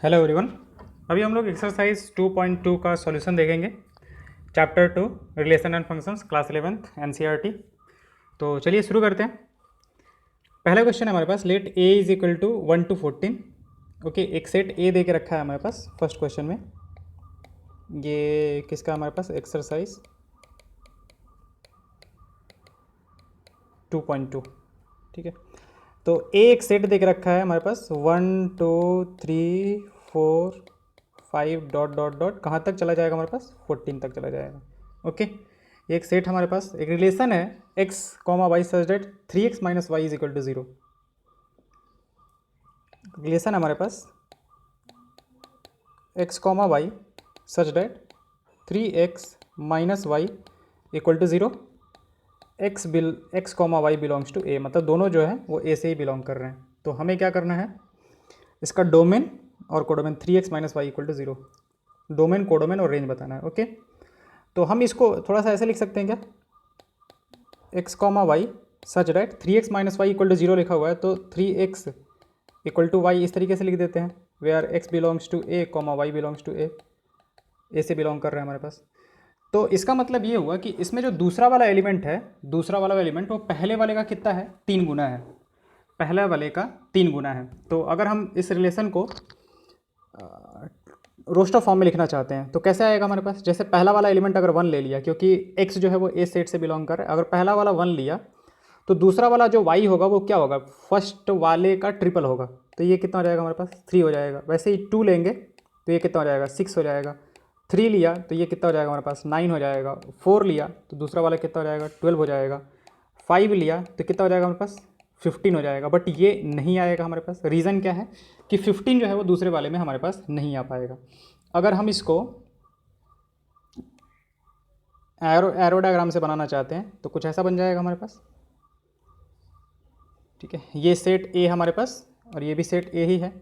Hello everyone. अभी हम लोग एक्सरसाइज 2.2 का सॉल्यूशन देखेंगे। Chapter 2 relation and functions, class 11th NCERT. तो चलिए शुरू करते हैं। पहला क्वेश्चन है हमारे पास, let A is equal to 1 to 14। Okay, एक सेट ए दे के रखा है हमारे पास फर्स्ट क्वेश्चन में। ये किसका हमारे पास एक्सरसाइज 2.2, ठीक है। तो ए एक सेट दे के रखा है हमारे पास 1 2 3 4 5 डॉट डॉट डॉट कहाँ तक चला जाएगा हमारे पास 14 तक चला जाएगा। ओके, ये एक सेट हमारे पास एक रिलेशन है x comma Y such that 3x minus Y is equal to 0। Relation हमारे पास x comma Y such that 3x minus Y equal to 0। X comma Y belongs to A, मतलब दोनों जो है वो ए से ही बिलोंग कर रहे हैं। तो हमें क्या करना है, इसका डोमेन और codomain 3x minus Y equal to 0, domain codomain और रेंज बताना है। ओके, तो हम इसको थोड़ा सा ऐसे लिख सकते हैं क्या, x comma Y such that 3x minus Y equal to 0 लिखा हुआ है, तो 3x इक्वल टू वाई इस तरीके से लिख देते हैं, where x belongs to A comma Y belongs to A से बिलोंग कर रहे हैं हमारे पास। तो इसका मतलब ये हुआ कि इसमें जो दूसरा वाला एलिमेंट है, दूसरा वाला एलिमेंट वो पहले वाले का कितना है, 3 गुना है, पहले वाले का 3 गुना है। तो अगर हम इस रिलेशन को रोस्टर फॉर्म में लिखना चाहते हैं तो कैसे आएगा हमारे पास, जैसे पहला वाला एलिमेंट अगर 1 ले लिया, क्योंकि x जो है वो ए सेट से बिलोंग कर रहा है, अगर पहला वाला 1 लिया तो दूसरा वाला जो y होगा वो क्या होगा, फर्स्ट वाले का ट्रिपल होगा। तो ये कितना हो जाएगा हमारे पास 3 हो जाएगा। वैसे ही 2 लेंगे तो ये कितना हो जाएगा 6 हो जाएगा। 3 लिया तो ये कितना हो जाएगा हमारे पास 9 हो जाएगा। 4 लिया तो दूसरा वाला कितना हो जाएगा 12 हो जाएगा। 5 लिया तो कितना हो जाएगा हमारे पास 15 हो जाएगा। बट ये नहीं आएगा हमारे पास, रीज़न क्या है कि 15 जो है वो दूसरे वाले में हमारे पास नहीं आ पाएगा। अगर हम इसको एरो डायग्राम से बनाना चाहते हैं तो कुछ ऐसा बन जाएगा हमारे पास, ठीक है। ये सेट ए हमारे पास और ये भी सेट ए ही है।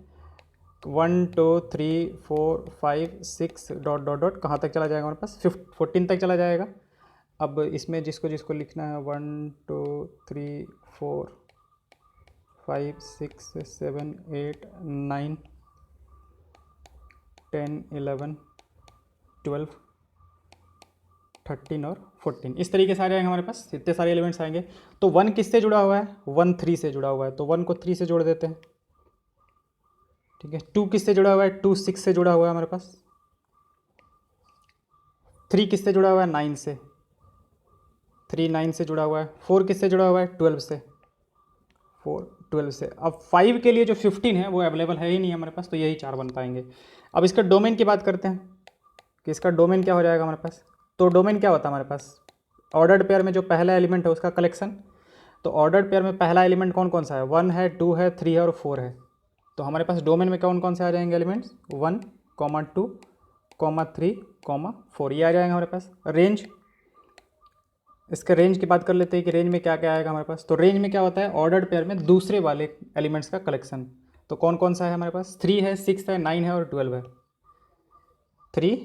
1 2 3 4 5 6 डॉट डॉट डॉट कहाँ तक चला जाएगा हमारे पास 14 तक चला जाएगा। अब इसमें जिसको जिसको लिखना है 1 2 3 4 5 6 7 8 9 10 11 12 13 और 14 इस तरीके से आ जाएंगे हमारे पास, इतने सारे एलिमेंट्स आएंगे। तो 1 किससे जुड़ा हुआ है, 1 3 से जुड़ा हुआ है, तो 1 को 3 से जोड़ देते हैं, ठीक है। 2 किससे जुड़ा हुआ है, 2 6 से जुड़ा हुआ है हमारे पास। 3 किससे जुड़ा हुआ है 9 से, 3 9 से जुड़ा हुआ है। 4 किससे जुड़ा हुआ है 12 से, 4 12 से। अब 5 के लिए जो 15 है वो अवेलेबल है ही नहीं हमारे पास, तो यही 4 बन पाएंगे। अब इसका डोमेन की बात करते हैं कि इसका डोमेन क्या हो जाएगा हमारे पास। तो डोमेन क्या होता है हमारे पास, ऑर्डर्ड पेयर में जो पहला एलिमेंट है उसका कलेक्शन। तो ऑर्डर्ड पेयर में पहला एलिमेंट कौन कौन सा है, 1 है 2 है 3 है और 4 है। तो हमारे पास डोमेन में कौन कौन से आ जाएंगे एलिमेंट्स, 1 2 3 4 ये आ जाएंगे हमारे पास। रेंज, इसके रेंज की बात कर लेते हैं कि रेंज में क्या क्या आएगा हमारे पास। तो रेंज में क्या होता है, ऑर्डर्ड पेयर में दूसरे वाले एलिमेंट्स का कलेक्शन। तो कौन कौन सा है हमारे पास, 3 है 6 है 9 है और 12 है। 3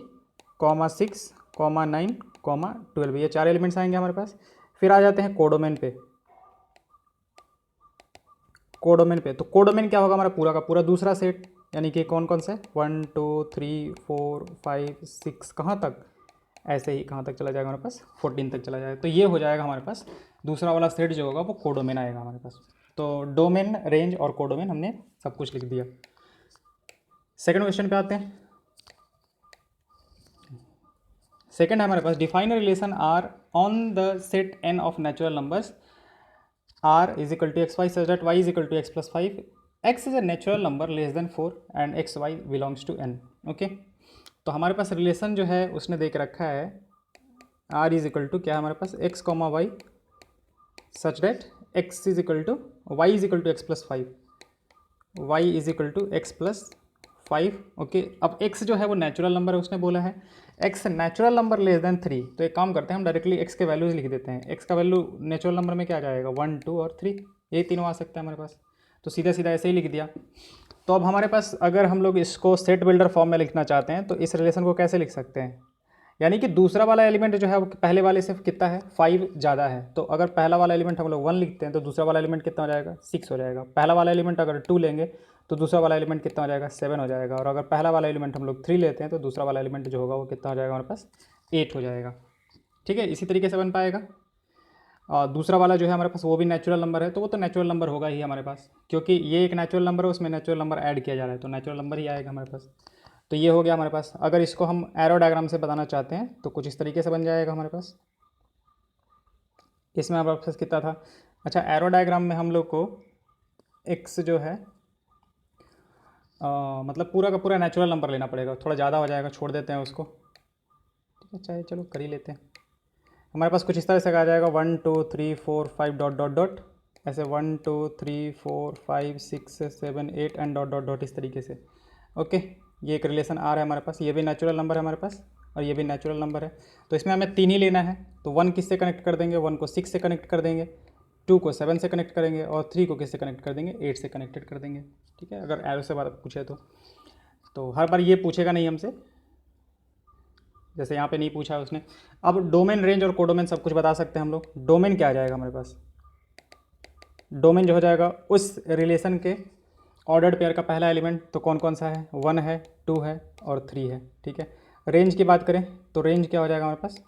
6 9 12 ये 4 एलिमेंट्स आएंगे हमारे पास। फिर आ जाते हैं कोडोमेन पे। तो कोडोमेन क्या होगा हमारा पूरा का पूरा दूसरा सेट, यानी कि कौन कौन से 1 2 3 4 5 6 कहाँ तक, ऐसे ही कहाँ तक चला जाएगा हमारे पास 14 तक चला जाएगा। तो ये हो जाएगा हमारे पास दूसरा वाला सेट जो होगा वो कोडोमेन आएगा हमारे पास। तो डोमेन, रेंज और कोडोमेन हमने सब कुछ लिख दिया। सेकंड क्वेश्चन पे आते हैं। सेकंड है हमारे पास, define a relation R on the set N of natural numbers R is equal to X Y such that Y is equal to X plus 5। X is a natural number less than 4 and X Y belongs to N. Okay, तो हमारे पास relation जो है उसने देख रखा है are is equal to क्या है हमारे पास, X comma Y such that X is equal to Y is equal to X plus 5, Y is equal to X plus 5। Okay, अब x जो है वो नेचुरल नंबर है, उसने बोला है x natural number less then 3। तो एक काम करते हैं हम डायरेक्टली x के वैल्यूज लिख देते हैं। x का वैल्यू नेचुरल नंबर में क्या आ जाएगा 1 2 और 3, यही तीनों आ सकता है हमारे पास। तो सीधा सीधा ऐसे ही लिख दिया। तो अब हमारे पास अगर हम लोग इसको सेट बिल्डर फॉर्म में लिखना चाहते हैं तो इस रिलेशन को कैसे लिख सकते हैं, यानी कि दूसरा वाला एलिमेंट जो है वो पहले वाले से कितना है 5 ज़्यादा है। तो अगर पहला वाला एलिमेंट हम लोग 1 लिखते हैं तो दूसरा वाला एलिमेंट कितना हो जाएगा 6 हो जाएगा। पहला वाला एलिमेंट अगर 2 लेंगे तो दूसरा वाला एलिमेंट कितना हो जाएगा 7 हो जाएगा। और अगर पहला वाला एलिमेंट हम लोग 3 लेते हैं तो दूसरा वाला एलिमेंट जो होगा वो कितना हो जाएगा हमारे पास 8 हो जाएगा। ठीक है, इसी तरीके से बन पाएगा। और दूसरा वाला जो है हमारे पास वो भी नेचुरल नंबर है, तो वो तो नेचुरल नंबर होगा ही हमारे पास, क्योंकि ये एक नेचुरल नंबर है, उसमें नेचुरल नंबर ऐड किया जा रहा है, तो नेचुरल नंबर ही आएगा हमारे पास। तो ये हो गया हमारे पास। अगर इसको हम एरो डायग्राम से बताना चाहते हैं तो कुछ इस तरीके से बन जाएगा हमारे पास। इसमें हमारे पास कितना था, अच्छा एरो डायग्राम में हम लोग को एक्स जो है मतलब पूरा का पूरा नेचुरल नंबर लेना पड़ेगा, थोड़ा ज़्यादा हो जाएगा, छोड़ देते हैं उसको। ठीक है, चाहे चलो कर ही लेते हैं। हमारे पास कुछ इस तरह से आ जाएगा 1 2 3 4 5 डॉट डॉट डॉट, ऐसे 1 2 3 4 5 6 7 8 एंड डॉट डॉट डॉट इस तरीके से। ओके, ये एक रिलेशन आ रहा है हमारे पास, ये भी नेचुरल नंबर है हमारे पास और ये भी नेचुरल नंबर है। तो इसमें हमें 3 ही लेना है। तो 1 किससे कनेक्ट कर देंगे, 1 को 6 से कनेक्ट कर देंगे, 2 को 7 से कनेक्ट करेंगे और 3 को किससे कनेक्ट कर देंगे, 8 से कनेक्टेड कर देंगे। ठीक है, अगर एरो से बात पूछे तो हर बार ये पूछेगा नहीं हमसे, जैसे यहाँ पे नहीं पूछा उसने। अब डोमेन, रेंज और कोडोमेन सब कुछ बता सकते हैं हम लोग। डोमेन क्या आ जाएगा हमारे पास, डोमेन जो हो जाएगा उस रिलेशन के ऑर्डर्ड पेयर का पहला एलिमेंट, तो कौन कौन सा है, 1 है, 2 है और 3 है। ठीक है, रेंज की बात करें तो रेंज क्या हो जाएगा हमारे पास,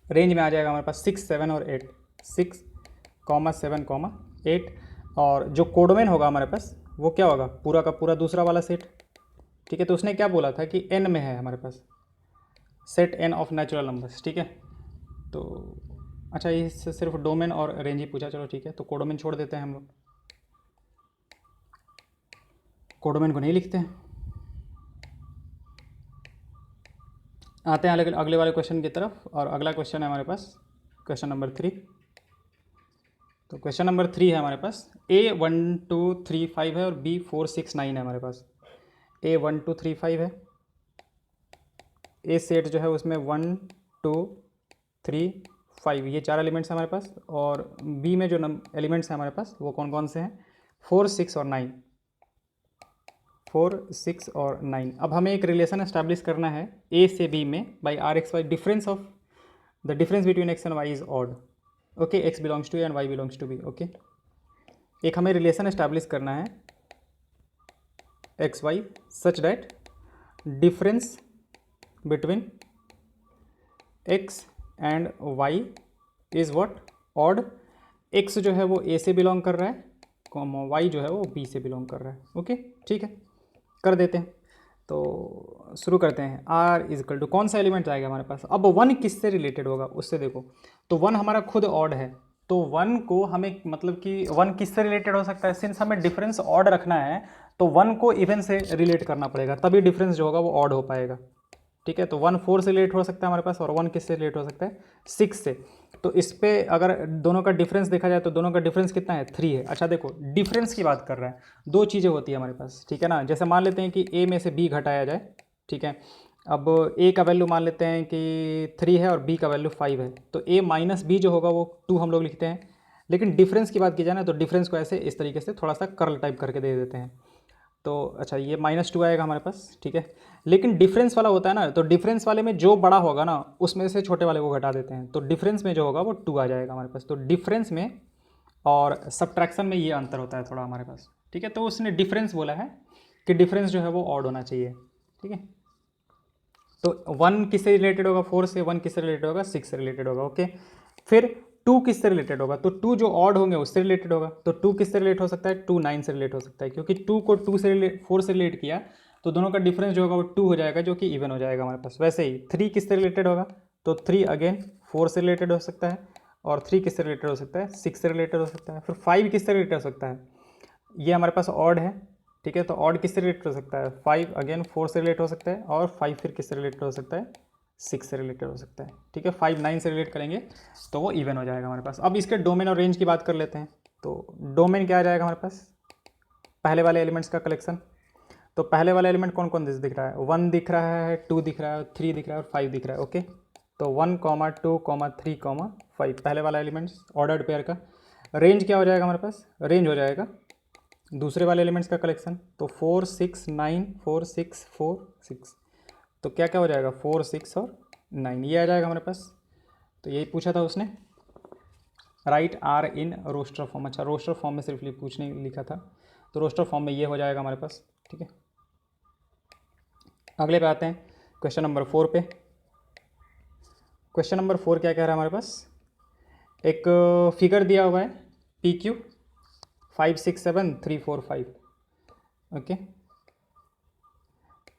रेंज में आ जाएगा हमारे पास 6 7 और 8, 6 7 8। और जो कोडोमेन होगा हमारे पास वो क्या होगा, पूरा का पूरा दूसरा वाला सेट। ठीक है, तो उसने क्या बोला था कि n में है हमारे पास, set n of natural numbers. ठीक है, तो अच्छा इससे सिर्फ डोमेन और रेंज ही पूछा, चलो ठीक है, तो कोडोमेन छोड़ देते हैं हम लोग, कोडोमेन को नहीं लिखते हैं। आते हैं अगले वाले क्वेश्चन की तरफ, और अगला क्वेश्चन है हमारे पास क्वेश्चन नंबर 3। तो क्वेश्चन नंबर 3 है हमारे पास, A 1 2 3 5 है और B 4 6 9 है हमारे पास। A 1 2 3 5 है, ए सेट जो है उसमें 1 2 3 5 ये 4 एलिमेंट्स हैं हमारे पास, और बी में जो एलिमेंट्स हैं हमारे पास वो कौन कौन से हैं, 4 6 और 9, 4 6 और 9। अब हमें एक रिलेशन एस्टैब्लिश करना है ए से बी में by R x y, difference of the difference between x and y is odd. Okay, x belongs to A and y belongs to B. Okay, एक हमें रिलेशन एस्टैब्लिश करना है x Y such that difference between x and y is what, odd. x जो है वो a से belong कर रहा है, y जो है वो b से बिलोंग कर रहा है। ओके, ठीक है, कर देते हैं। तो शुरू करते हैं। r इज इक्वल टू कौन सा एलिमेंट आएगा हमारे पास, अब 1 किससे रिलेटेड होगा उससे देखो। तो 1 हमारा खुद ऑड है, तो 1 को हमें मतलब कि 1 किससे रिलेटेड हो सकता है, सिंस हमें डिफरेंस ऑड रखना है तो 1 को इवन से रिलेट करना पड़ेगा, तभी डिफरेंस जो होगा वो ऑड हो पाएगा। ठीक है, तो 1 4 से रिलेट हो सकता है हमारे पास, और 1 किससे रिलेट हो सकता है, 6 से। तो इस पर अगर दोनों का डिफरेंस देखा जाए तो दोनों का डिफरेंस कितना है, 3 है। अच्छा देखो, डिफरेंस की बात कर रहा है, दो चीज़ें होती है हमारे पास। ठीक है ना, जैसे मान लेते हैं कि a में से b घटाया जाए। ठीक है, अब a का वैल्यू मान लेते हैं कि 3 है और b का वैल्यू 5 है, तो a माइनस b जो होगा वो 2 हम लोग लिखते हैं। लेकिन डिफरेंस की बात की जाए ना तो डिफरेंस को ऐसे इस तरीके से थोड़ा सा कर्ल टाइप करके दे देते हैं। तो अच्छा ये -2 आएगा हमारे पास। ठीक है, लेकिन डिफरेंस वाला होता है ना, तो डिफरेंस वाले में जो बड़ा होगा ना उसमें से छोटे वाले को घटा देते हैं, तो डिफरेंस में जो होगा वो 2 आ जाएगा हमारे पास। तो डिफरेंस में और सब्ट्रैक्शन में ये अंतर होता है थोड़ा हमारे पास। ठीक है, तो उसने डिफरेंस बोला है कि डिफरेंस जो है वो ऑड होना चाहिए। ठीक है, तो 1 किससे रिलेटेड होगा, 4 से, 1 किससे रिलेटेड होगा, 6 से रिलेटेड होगा। ओके, फिर 2 किससे रिलेटेड होगा, तो 2 जो ऑड होंगे उससे रिलेटेड होगा। तो 2 किससे रिलेट हो सकता है, 2 9 से रिलेट हो सकता है, क्योंकि 2 को 2 से 4 से रिलेट किया तो दोनों का डिफरेंस जो होगा वो 2 हो जाएगा, जो कि इवन हो जाएगा हमारे पास। वैसे ही 3 किससे रिलेटेड होगा, तो 3 अगेन 4 से रिलेटेड हो सकता है, और 3 किससे रिलेटेड हो सकता है, 6 से रिलेटेड हो सकता है। फिर 5 किससे रिलेटेड हो सकता है, ये हमारे पास ऑड है। ठीक है, तो ऑड किससे रिलेटेड हो सकता है, 5 अगेन 4 से रिलेट हो सकता है, और 5 फिर किससे रिलेटेड हो सकता है, 6 से रिलेटेड हो सकता है। ठीक है, 5 9 से रिलेट करेंगे तो वो इवन हो जाएगा हमारे पास। अब इसके डोमेन और रेंज की बात कर लेते हैं। तो डोमेन क्या आ जाएगा हमारे पास, पहले वाले एलिमेंट्स का कलेक्शन। तो पहले वाला एलिमेंट कौन कौन दिख रहा है, 1 दिख रहा है, 2 दिख रहा है, 3 दिख रहा है और 5 दिख रहा है। ओके, तो 1 2 3 5 पहले वाला एलिमेंट्स ऑर्डर्ड पेयर का। रेंज क्या हो जाएगा हमारे पास, रेंज हो जाएगा दूसरे वाले एलिमेंट्स का कलेक्शन। तो 4 6 9 4 6 4 6, तो क्या क्या हो जाएगा, 4 6 और 9 ये आ जाएगा हमारे पास। तो यही पूछा था उसने, right R in roster form. अच्छा रोस्टर फॉर्म में सिर्फ पूछने लिखा था, तो रोस्टर फॉर्म में ये हो जाएगा हमारे पास, ठीक है। अगले पे आते हैं क्वेश्चन नंबर 4 पे। क्वेश्चन नंबर 4 क्या कह रहा है हमारे पास, एक फिगर दिया हुआ है PQ 567 345, ओके।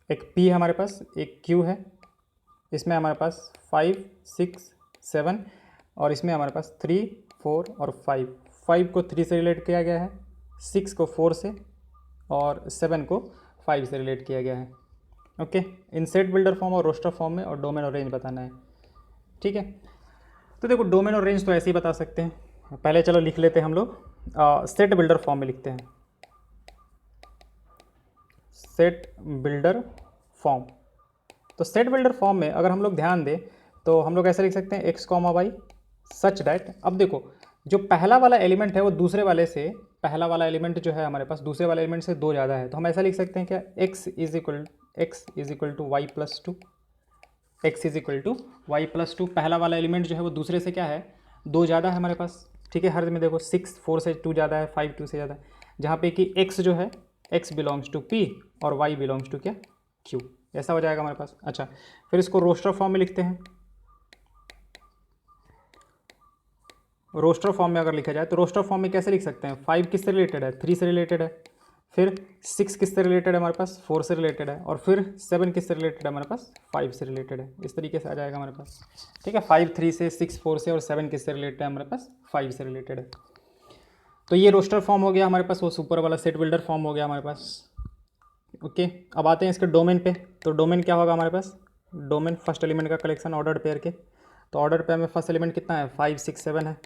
एक P है हमारे पास, एक Q है, इसमें हमारे पास 5 6 7 और इसमें हमारे पास 3 4 और 5। 5 को 3 से रिलेट किया गया है, 6 को 4 से और 7 को 5 से रिलेट किया गया है, ओके। इन सेट बिल्डर फॉर्म और रोस्टर फॉर्म में और डोमेन और रेंज बताना है, ठीक है। तो देखो डोमेन और रेंज तो ऐसे ही बता सकते हैं। पहले चलो लिख लेते हैं हम लोग, सेट बिल्डर फॉर्म में लिखते हैं। सेट बिल्डर फॉर्म, तो सेट बिल्डर फॉर्म में अगर हम लोग ध्यान दें तो हम लोग ऐसे लिख सकते हैं x comma Y such that. अब देखो जो पहला वाला एलिमेंट है वो दूसरे वाले से, पहला वाला एलिमेंट जो है हमारे पास दूसरे वाले एलिमेंट से 2 ज़्यादा है, तो हम ऐसा लिख सकते हैं क्या, x is equal to y plus two, x is equal to y plus two. पहला वाला एलिमेंट जो है वो दूसरे से क्या है, 2 ज़्यादा है हमारे पास, ठीक है। हर में देखो 6 4 से 2 ज़्यादा है, 5 2 से ज़्यादा है, जहाँ पे कि x जो है x बिलोंग्स टू p और y बिलोंग्स टू क्या, q, ऐसा हो जाएगा हमारे पास। अच्छा फिर इसको रोस्टर फॉर्म में लिखते हैं। रोस्टर फॉर्म में अगर लिखा जाए तो रोस्टर फॉर्म में कैसे लिख सकते हैं, 5 किससे रिलेटेड है, 3 से रिलेटेड है, फिर 6 किससे रिलेटेड है हमारे पास, 4 से रिलेटेड है, और फिर 7 किससे रिलेटेड है हमारे पास, 5 से रिलेटेड है। इस तरीके से आ जाएगा हमारे पास, ठीक है। 5 3 से, 6 4 से और 7 किससे रिलेटेड है हमारे पास, 5 से रिलेटेड है। तो ये रोस्टर फॉर्म हो गया हमारे पास, वो सुपर वाला सेट बिल्डर फॉर्म हो गया हमारे पास, ओके। अब आते हैं इसके डोमेन पे। तो डोमेन क्या होगा हमारे पास, डोमेन फर्स्ट एलिमेंट का कलेक्शन ऑर्डर्ड पेयर के। तो ऑर्डर पेयर में फर्स्ट एलिमेंट कितना है, 5 6 7 है,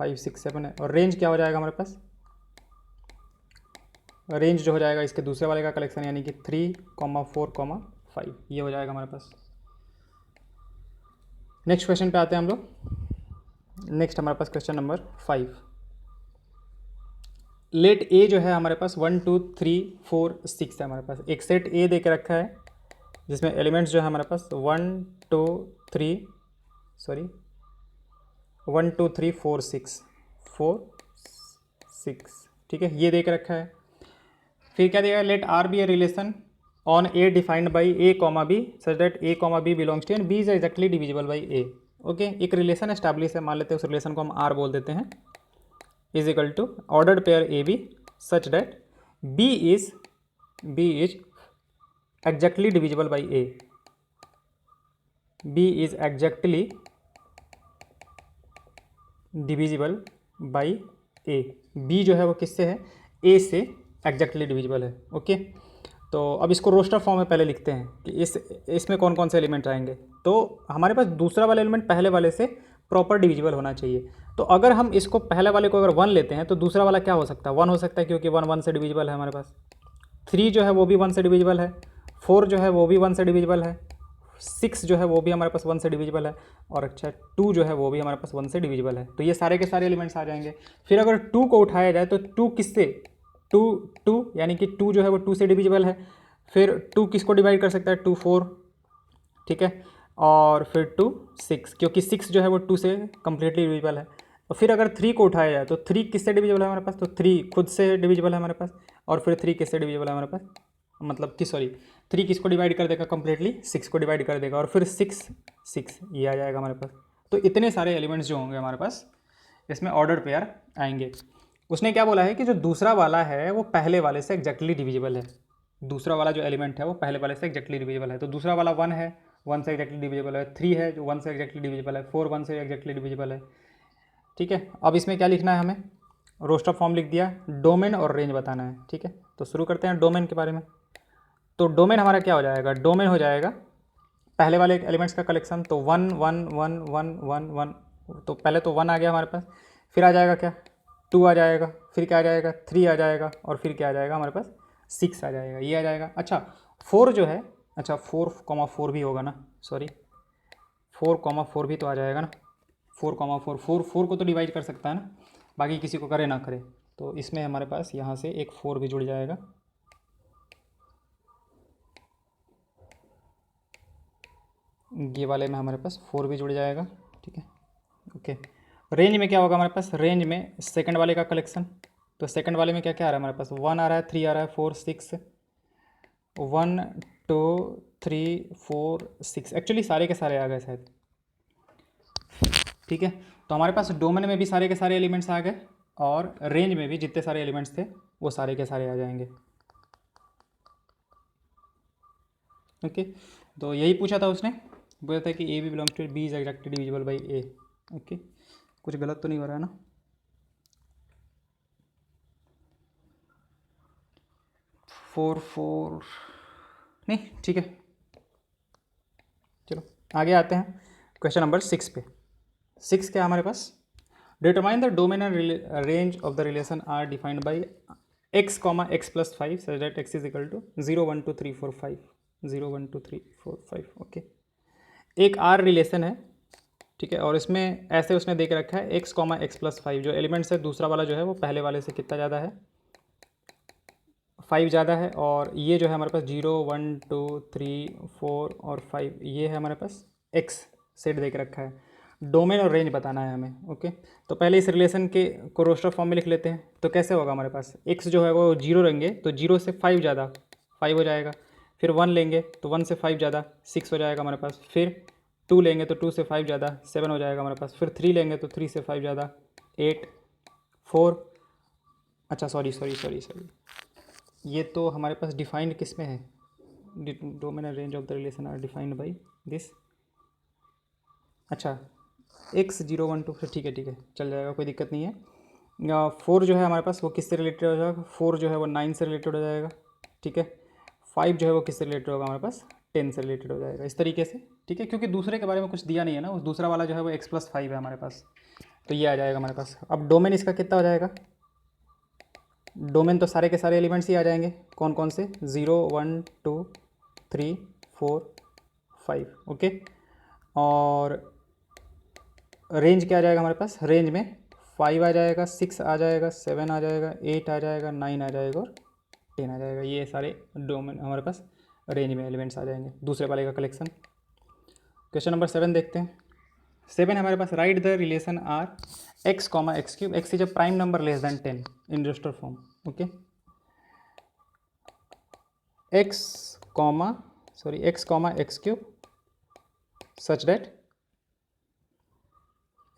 5 6 7 है। और रेंज क्या हो जाएगा हमारे पास, रेंज जो हो जाएगा इसके दूसरे वाले का कलेक्शन यानी कि 3 4 5, ये हो जाएगा हमारे पास। नेक्स्ट क्वेश्चन पे आते हैं हम लोग। नेक्स्ट हमारे पास क्वेश्चन नंबर 5। लेट ए जो है हमारे पास 1 2 3 4 6 है हमारे पास। एक सेट ए दे के रखा है जिसमें एलिमेंट्स जो है हमारे पास 1 2 3 4 6, ठीक है, ये दे के रखा है। फिर क्या देगा, let R be a relation on A defined by a comma b such that a comma b belongs to and b is exactly divisible by A, okay. एक रिलेशन एस्टैब्लिश है, मान लेते हैं उस रिलेशन को हम आर बोल देते हैं, is equal to ordered pair a b such that b is exactly divisible by a, b is exactly divisible by a. B जो है वो किससे है, ए से एग्जैक्टली डिविजिबल है, ओके। तो अब इसको रोस्टर फॉर्म में पहले लिखते हैं कि इसमें कौन कौन से एलिमेंट आएंगे। तो हमारे पास दूसरा वाला एलिमेंट पहले वाले से प्रॉपर डिविजिबल होना चाहिए। तो अगर हम इसको पहले वाले को अगर 1 लेते हैं तो दूसरा वाला क्या हो सकता है, 1 हो सकता है, क्योंकि 1 1 से डिविजिबल है हमारे पास। 3 जो है वो भी 1 से डिविजिबल है, 4 जो है वो भी 1 से डिविजिबल है, 6 जो है वो भी हमारे पास 1 से डिविजिबल है, और अच्छा 2 जो है वो भी हमारे पास 1 से डिविजिबल है। तो ये सारे के सारे एलिमेंट्स आ जाएंगे। फिर अगर 2 को उठाया जाए तो 2 किससे, 2 यानी कि 2 जो है वो 2 से डिविजिबल है। फिर 2 किसको डिवाइड कर सकता है, 2 4, ठीक है, और फिर 2 6, क्योंकि 6 जो है वो 2 से कम्प्लीटली डिविजिबल है। और फिर अगर 3 को उठाया जाए तो 3 किससे डिविजिबल है हमारे पास, तो 3 खुद से डिविजिबल है हमारे पास, और फिर 3 किससे डिविजिबल है हमारे पास, मतलब कि सॉरी 3 किसको डिवाइड कर देगा कम्प्लीटली, 6 को डिवाइड कर देगा, और फिर 6 ये आ जाएगा हमारे पास। तो इतने सारे एलिमेंट्स जो होंगे हमारे पास इसमें ऑर्डर पेयर आएंगे। उसने क्या बोला है कि जो दूसरा वाला है वो पहले वाले से एग्जैक्टली डिविजिबल है, दूसरा वाला जो एलिमेंट है वो पहले वाले से एग्जैक्टली डिविजिबल है। तो दूसरा वाला 1 है, 1 से एग्जैक्टली डिविजिबल है, 3 है जो 1 से एग्जैक्टली डिविजिबल है, 4 1 से एग्जैक्टली डिविजिबल है, ठीक है। अब इसमें क्या लिखना है हमें, रोस्टर फॉर्म लिख दिया, डोमेन और रेंज बताना है, ठीक है। तो शुरू करते हैं डोमेन के बारे में। तो डोमेन हमारा क्या हो जाएगा, डोमेन हो जाएगा पहले वाले एलिमेंट्स का कलेक्शन। तो 1 1 1 1 1 1, तो पहले तो 1 आ गया हमारे पास, फिर आ जाएगा क्या, 2 आ जाएगा, फिर क्या आ जाएगा, 3 आ जाएगा, और फिर क्या आ जाएगा हमारे पास, 6 आ जाएगा, ये आ जाएगा। अच्छा 4 जो है, अच्छा 4 भी होगा ना, सॉरी 4 भी तो आ जाएगा ना, 4 को तो डिवाइड कर सकता है ना, बाकी किसी को करे ना करे। तो इसमें हमारे पास यहाँ से एक 4 भी जुड़ जाएगा, ये वाले में हमारे पास 4 भी जुड़ जाएगा, ठीक है, ओके। रेंज में क्या होगा हमारे पास, रेंज में सेकंड वाले का कलेक्शन, तो सेकंड वाले में क्या क्या आ रहा है हमारे पास, 1 आ रहा है, 3 आ रहा है, 4 6, 1 2 3 4 6, एक्चुअली सारे के सारे आ गए शायद। ठीक है, तो हमारे पास डोमेन में भी सारे के सारे एलिमेंट्स आ गए और रेंज में भी जितने सारे एलिमेंट्स थे वो सारे के सारे आ जाएंगे। ओके, तो यही पूछा था उसने, बोला था कि A B belongs to B is exactly divisible by A. Okay, कुछ गलत तो नहीं हो रहा है ना? 4 4 नहीं, ठीक है। चलो आगे आते हैं क्वेश्चन नंबर 6 पे। 6 क्या है हमारे पास, determine the domain and range of the relation R defined by x comma X plus 5 such that x is equal to 0 1 2 3 4 5, 0 1 2 3 4 5। Okay, एक आर रिलेशन है, ठीक है, और इसमें ऐसे उसने दे के रखा है x कॉमा एक्स प्लस 5, जो एलिमेंट्स है दूसरा वाला जो है वो पहले वाले से कितना ज़्यादा है, 5 ज़्यादा है, और ये जो है हमारे पास 0 1 2 3 4 और 5, ये है हमारे पास x सेट दे के रखा है। डोमेन और रेंज बताना है हमें। ओके, तो पहले इस रिलेशन के को रोस्टर फॉर्म में लिख लेते हैं। तो कैसे होगा हमारे पास, x जो है वो 0 लेंगे तो 0 से 5 ज़्यादा 5 हो जाएगा, फिर 1 लेंगे तो 1 से 5 ज़्यादा 6 हो जाएगा हमारे पास, फिर 2 लेंगे तो 2 से 5 ज़्यादा 7 हो जाएगा हमारे पास, फिर 3 लेंगे तो 3 से 5 ज़्यादा 8 4, अच्छा सॉरी, ये तो हमारे पास डिफाइंड किस में है, domain and range of the relation R defined by this. अच्छा, x 0 1 2, ठीक है चल जाएगा, कोई दिक्कत नहीं है। 4 जो है हमारे पास वो किससे रिलेटेड हो जाएगा, 4 जो है वो 9 से रिलेटेड हो जाएगा। ठीक है, 5 जो है वो किससे रिलेटेड होगा हमारे पास, 10 से रिलेटेड हो जाएगा, इस तरीके से। ठीक है, क्योंकि दूसरे के बारे में कुछ दिया नहीं है ना, उस दूसरा वाला जो है वो x प्लस 5 है हमारे पास, तो ये आ जाएगा हमारे पास। अब डोमेन इसका कितना हो जाएगा, डोमेन तो सारे के सारे एलिमेंट्स ही आ जाएंगे, कौन कौन से, 0 1 2 3 4 5। ओके, और रेंज क्या आ जाएगा हमारे पास, रेंज में 5 आ जाएगा, 6 आ जाएगा, 7 आ जाएगा, 8 आ जाएगा, 9 आ जाएगा और 10 आ जाएगा। ये सारे डोमेन हमारे पास रेंज में एलिमेंट्स आ जाएंगे, दूसरे वाले का कलेक्शन। क्वेश्चन नंबर 7 देखते हैं। 7 हमारे पास, write the relation R x comma X cube, X is a prime number less than 10 in roster form. Okay, x comma X cube such that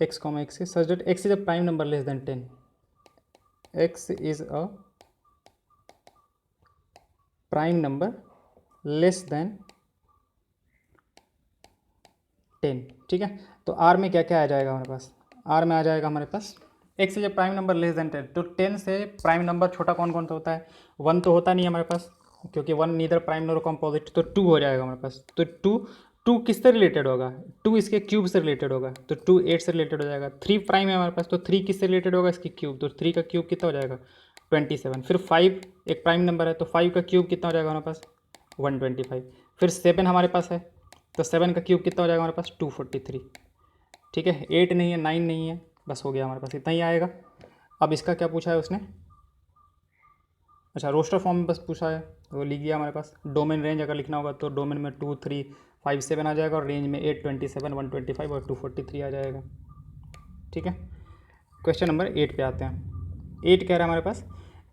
x comma x is such that x is a prime number less than 10, x is a prime number less than 10। ठीक है, तो r में क्या क्या आ जाएगा हमारे पास, r में आ जाएगा हमारे पास x is a prime number less than 10, तो 10 से प्राइम नंबर छोटा कौन कौन सा होता है, 1 तो होता नहीं हमारे पास, क्योंकि 1 नीदर प्राइम नंबर कॉम्पोजिट, तो 2 हो जाएगा हमारे पास। तो 2 किससे रिलेटेड होगा, 2 इसके क्यूब से रिलेटेड होगा, तो 2 8 से रिलेटेड हो जाएगा। 3 प्राइम है हमारे पास, तो 3 किससे रिलेटेड होगा, इसकी क्यूब, तो 3 का क्यूब कितना हो जाएगा 27। फिर 5 एक प्राइम नंबर है, तो 5 का क्यूब कितना हो जाएगा हमारे पास 125। फिर 7 हमारे पास है, तो 7 का क्यूब कितना हो जाएगा हमारे पास 243। ठीक है, 8 नहीं है, 9 नहीं है, बस हो गया हमारे पास, इतना ही आएगा। अब इसका क्या पूछा है उसने, अच्छा रोस्टर फॉर्म में बस पूछा है, वो लिख दिया हमारे पास। डोमेन रेंज अगर लिखना होगा तो डोमेन में 2 3 5 7 आ जाएगा, और रेंज में 8 27 125 और 243 आ जाएगा। ठीक है, क्वेश्चन नंबर 8 पे आते हैं। 8 कह रहा है हमारे पास,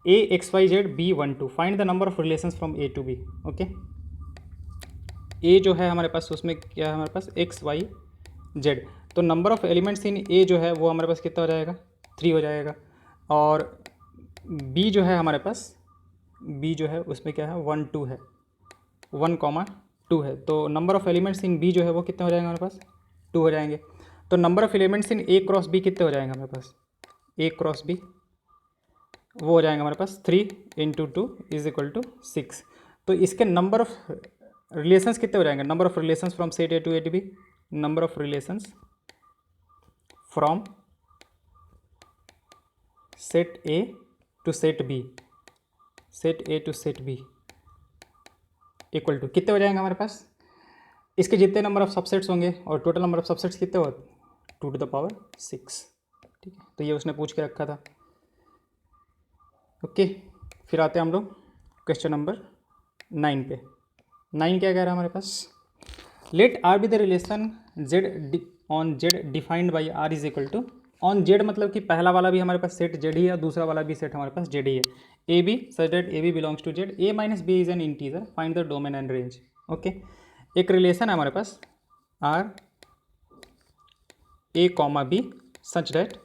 a x y z b 1 2 find the number of relations from a to b। Okay, a जो है हमारे पास, उसमें क्या है हमारे पास x y z, तो number of elements in a जो है वो हमारे पास कितना हो जाएगा 3 हो जाएगा, और b जो है हमारे पास, b जो है उसमें क्या है 1 2 है, 1,2 है, तो number of elements in b जो है वो कितने हो जाएंगे हमारे पास 2 हो जाएंगे। तो number of elements in a cross b कितने हो जाएंगे हमारे पास, a क्रॉस b वो हो जाएंगे हमारे पास 3 × 2 इज इक्वल टू 6। तो इसके नंबर ऑफ रिलेशंस कितने हो जाएंगे, number of relations from set a to a to b, number of relations from set a to set b, set a to set b equal to कितने हो जाएंगे हमारे पास, इसके जितने नंबर ऑफ सबसेट्स होंगे, और टोटल नंबर ऑफ सबसेट्स कितने हो 2 to the power 6। ठीक है, तो ये उसने पूछ के रखा था। ओके, फिर आते हैं हम लोग क्वेश्चन नंबर 9 पे। 9 क्या कह रहा है हमारे पास, let R be the relation Z on Z defined by R is equal to on Z मतलब कि पहला वाला भी हमारे पास सेट जेड ही है, दूसरा वाला भी सेट हमारे पास जेड ही है। A b such that a B belongs to Z, a minus b is an integer, find the domain and range. Okay, एक रिलेशन है हमारे पास R a comma b such that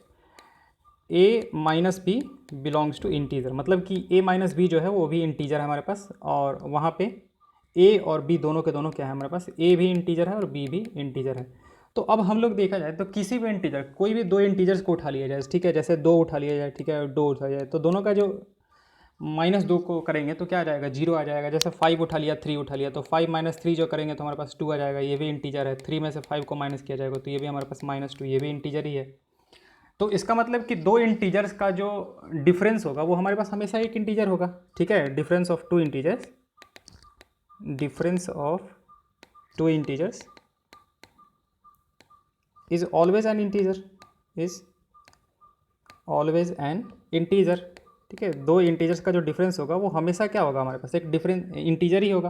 a minus b belongs to integer, मतलब कि ए minus B जो है वो भी इंटीजर है हमारे पास, और वहाँ पे ए और बी दोनों के दोनों क्या है हमारे पास, ए भी इंटीजर है और बी भी इंटीजर है। तो अब हम लोग देखा जाए तो किसी भी इंटीजर, कोई भी दो इंटीजर्स को उठा लिया जाए, ठीक है, जैसे 2 उठा लिया जाए, ठीक है, 2 उठा जाए, तो दोनों का जो -2 को करेंगे तो क्या आ जाएगा, 0 आ जाएगा। जैसे 5 उठा लिया, 3 उठा लिया, तो 5 - 3 जो करेंगे तो हमारे पास 2 आ जाएगा, ये भी इंटीजर है। 3 में से 5 को माइनस किया जाएगा तो ये भी हमारे पास -2, ये भी इंटीजर ही है। तो इसका मतलब कि दो इंटीजर्स का जो डिफरेंस होगा वो हमारे पास हमेशा एक इंटीजर होगा, ठीक है। Difference of two integers, difference of two integers is always an integer, is always an integer, ठीक है। दो इंटीजर्स का जो डिफरेंस होगा वो हमेशा क्या होगा, हमारे पास एक डिफरेंस इंटीजर ही होगा।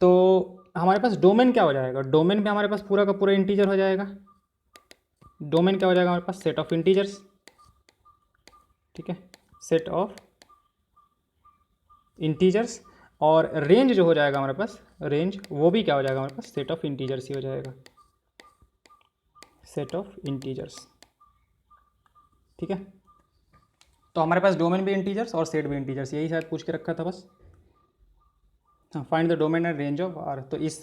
तो हमारे पास डोमेन क्या हो जाएगा, डोमेन भी हमारे पास पूरा का पूरा इंटीजर हो जाएगा। डोमेन क्या हो जाएगा हमारे पास, सेट ऑफ इंटीजर्स, ठीक है, सेट ऑफ इंटीजर्स। और रेंज जो हो जाएगा हमारे पास, रेंज वो भी क्या हो जाएगा हमारे पास, सेट ऑफ इंटीजर्स ही हो जाएगा, सेट ऑफ इंटीजर्स, ठीक है। तो हमारे पास डोमेन भी इंटीजर्स और सेट भी इंटीजर्स, यही शायद पूछ के रखा था बस। हाँ, find the domain and range of R. तो इस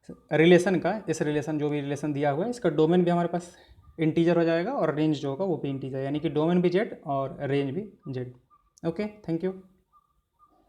रिलेशन का, इस रिलेशन जो भी रिलेशन दिया हुआ है, इसका डोमेन भी हमारे पास इंटीजर हो जाएगा और रेंज जो होगा वो भी इंटीजर, यानी कि डोमेन भी जेड और रेंज भी जेड। Okay, thank you.